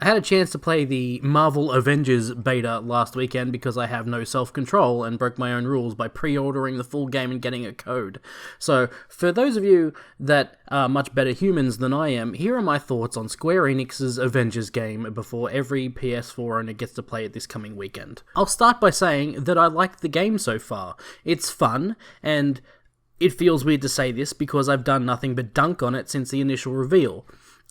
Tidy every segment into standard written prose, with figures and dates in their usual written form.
I had a chance to play the Marvel Avengers beta last weekend because I have no self-control and broke my own rules by pre-ordering the full game and getting a code. So, for those of you that are much better humans than I am, here are my thoughts on Square Enix's Avengers game before every PS4 owner gets to play it this coming weekend. I'll start by saying that I like the game so far. It's fun, and it feels weird to say this because I've done nothing but dunk on it since the initial reveal.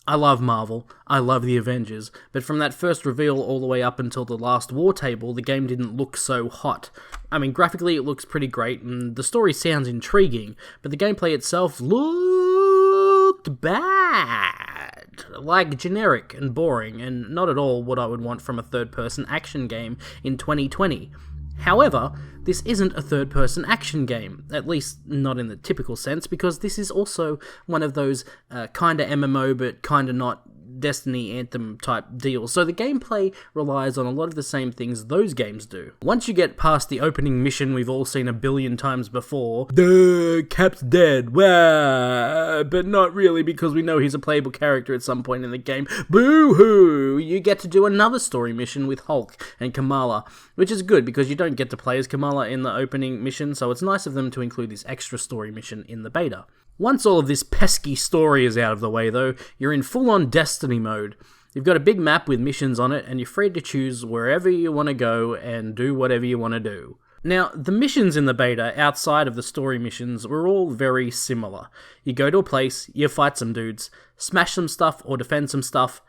I love Marvel, I love the Avengers, but from that first reveal all the way up until the last war table, the game didn't look so hot. I mean, graphically it looks pretty great, and the story sounds intriguing, but the gameplay itself looked bad. Like, generic and boring, and not at all what I would want from a third-person action game in 2020. However, this isn't a third-person action game, at least not in the typical sense, because this is also one of those kinda MMO but kinda not Destiny Anthem type deals, so the gameplay relies on a lot of the same things those games do. Once you get past the opening mission we've all seen a billion times before, the Cap's dead, wah, but not really because we know he's a playable character at some point in the game, boo-hoo, you get to do another story mission with Hulk and Kamala, which is good because you don't get to play as Kamala in the opening mission, so it's nice of them to include this extra story mission in the beta. Once all of this pesky story is out of the way, though, you're in full-on Destiny mode. You've got a big map with missions on it, and you're free to choose wherever you want to go and do whatever you want to do. Now, the missions in the beta, outside of the story missions, were all very similar. You go to a place, you fight some dudes, smash some stuff or defend some stuff.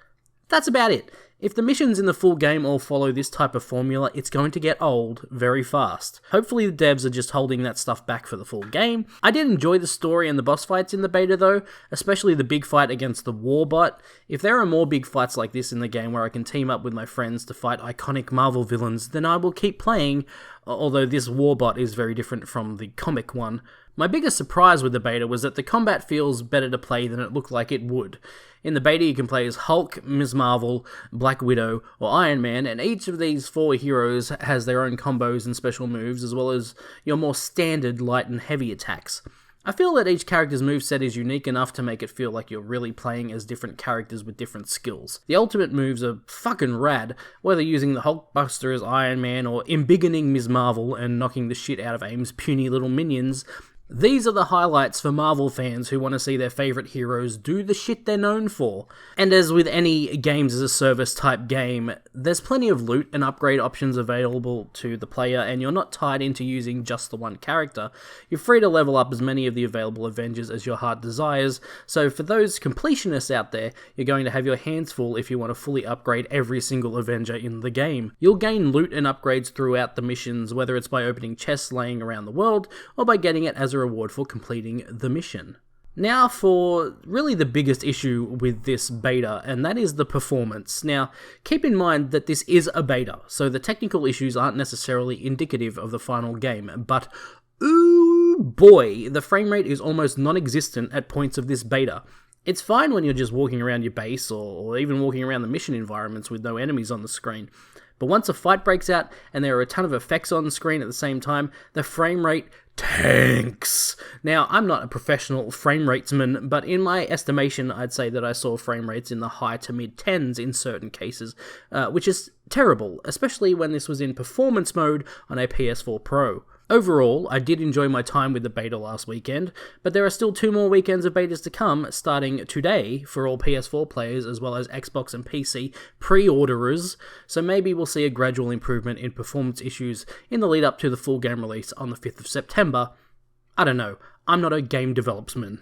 That's about it. If the missions in the full game all follow this type of formula, it's going to get old very fast. Hopefully the devs are just holding that stuff back for the full game. I did enjoy the story and the boss fights in the beta though, especially the big fight against the Warbot. If there are more big fights like this in the game where I can team up with my friends to fight iconic Marvel villains, then I will keep playing, although this Warbot is very different from the comic one. My biggest surprise with the beta was that the combat feels better to play than it looked like it would. In the beta you can play as Hulk, Ms. Marvel, Black Widow, or Iron Man, and each of these four heroes has their own combos and special moves, as well as your more standard light and heavy attacks. I feel that each character's moveset is unique enough to make it feel like you're really playing as different characters with different skills. The ultimate moves are fucking rad, whether using the Hulkbuster as Iron Man or embiggening Ms. Marvel and knocking the shit out of AIM's puny little minions. These are the highlights for Marvel fans who want to see their favourite heroes do the shit they're known for. And as with any games as a service type game, there's plenty of loot and upgrade options available to the player, and you're not tied into using just the one character. You're free to level up as many of the available Avengers as your heart desires, so for those completionists out there, you're going to have your hands full if you want to fully upgrade every single Avenger in the game. You'll gain loot and upgrades throughout the missions, whether it's by opening chests laying around the world, or by getting it as a reward for completing the mission. Now for really the biggest issue with this beta, and that is the performance. Now, keep in mind that this is a beta, so the technical issues aren't necessarily indicative of the final game, but ooh boy, the frame rate is almost non-existent at points of this beta. It's fine when you're just walking around your base, or even walking around the mission environments with no enemies on the screen. But once a fight breaks out and there are a ton of effects on the screen at the same time, the frame rate tanks. Now, I'm not a professional frame ratesman, but in my estimation, I'd say that I saw frame rates in the high to mid-10s in certain cases, which is terrible, especially when this was in performance mode on a PS4 Pro. Overall, I did enjoy my time with the beta last weekend, but there are still 2 more weekends of betas to come, starting today for all PS4 players as well as Xbox and PC pre-orderers, so maybe we'll see a gradual improvement in performance issues in the lead up to the full game release on the 5th of September. I don't know, I'm not a game developsman.